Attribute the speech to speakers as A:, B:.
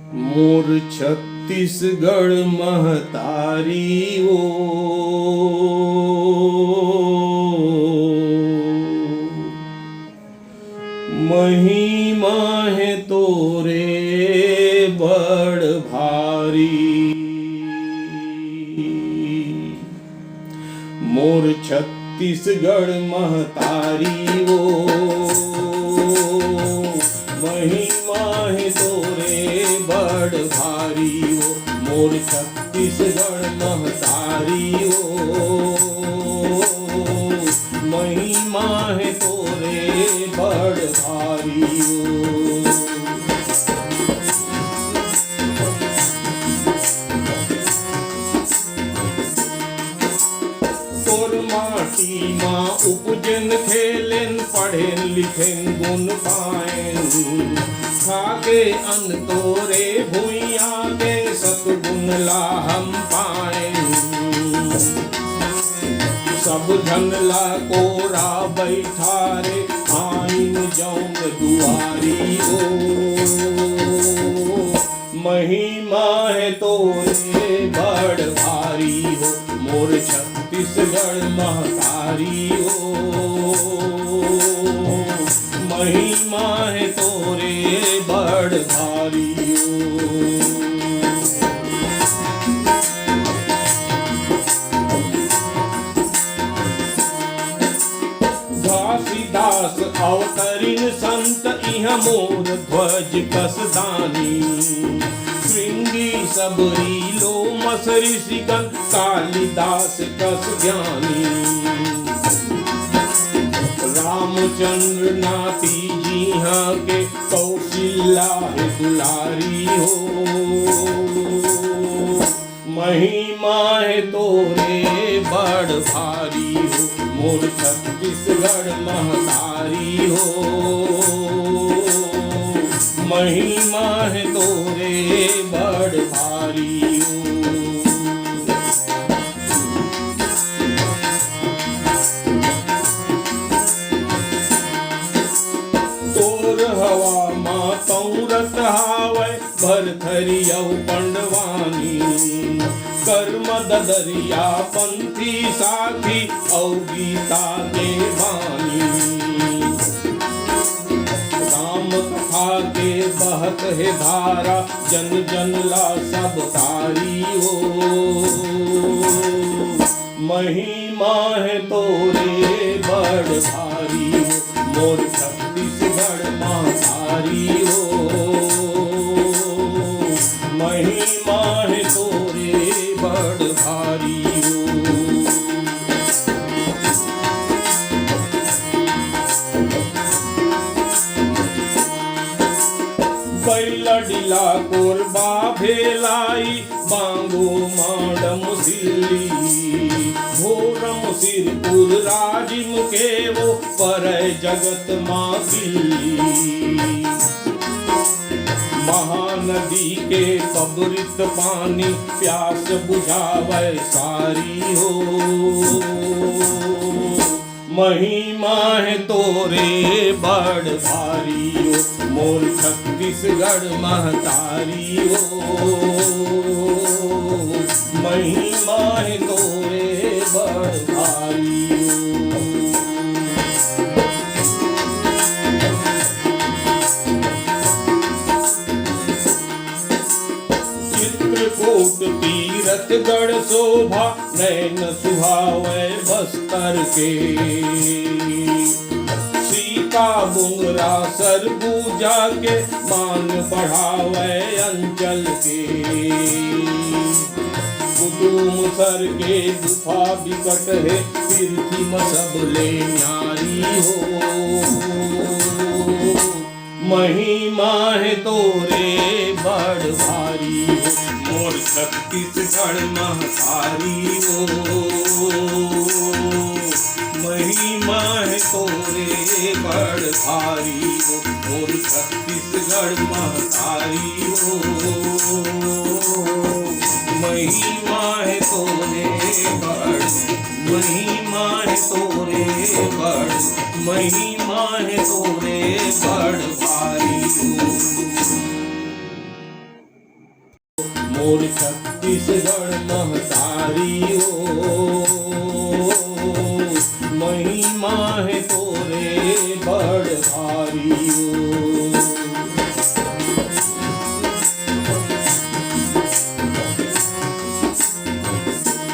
A: मोर छत्तीसगढ़ महतारी ओ महिमा है तोरे बड़ भारी। मोर छत्तीसगढ़ महतारी ओ महिमा है तोरे बड़ भारी ओ। मोर छत्तीसगढ़ महतारी ओ महिमा है तोरे बड़ भारी ओ। तोर माटी माँ उपजन खेलेन पढ़ेन लिखेन गुण पाएन। खाके अन्न तोरे भुइया के सतगुण ला हम पाएन। सब धन ला कोरा बैठारे आइन जौन दुआरी ओ। महिमा है तोरे बड़ भारी हो। मोर छत्तीसगढ़ महतारी ओ महिमा है तोरे बड़ भारी ओ। घासीदास अवतरिन संत इह मोर ध्वज कसदानी। श्रृंगी सबरी लो मस ऋषिगण कालिदास कस ज्ञानी। रामचंद्र नाती जी हाँ के कौशिला है दुलारी हो। महिमा है तोरे बड़ भारी हो। मोर छत्तीसगढ़ महतारी हो महिमा है तोरे बड़ भारी हो। तोर हवा माँ तौरत हावै भरथरिया पंडवानी। कर्म ददरिया पंथी साखी औ गीता के बानी। राम कथा के बहत है धारा जन जन ला सब तारी ओ। महिमा है तोरे बड़ भारी हो। मोर छत्तीसगढ़ महतारी ओ महिमा है तोरे बड़ भारी हो। बैला डिला कोरबा भेलाई बांगो माडम सिल्ली। भोरम सिरपुर राजिम के वो पर जगत माँ दिल्ली। महानदी के कबरित पानी प्यास बुझावे सारी हो। महिमा है तोरे बड़ भारी हो। मोर छत्तीसगढ़ महतारी हो महिमा है तोरे बड़ भारी हो। चित्रकूट तीरथ गढ़ शोभा नैन सुहावे बस्तर के। सीता बुंगरा सरगुजा के मान बढ़ावे अंचल के। कुटुम सर के गुफा बिकट है पृथ्वी में सब ले न्यारी हो। महिमा है तोरे बड़ भारी हो। मोर छत्तीसगढ़ महतारी हो महिमा है तोरे बड़ भारी हो। मोर छत्तीसगढ़ महतारी हो महिमा है तोरे बड़ महिमा है तोरे बड़ महिमा है तोरे बड़ भारी हो। मोर छत्तीसगढ़ महतारी हो। महिमा है तोरे बड़ भारी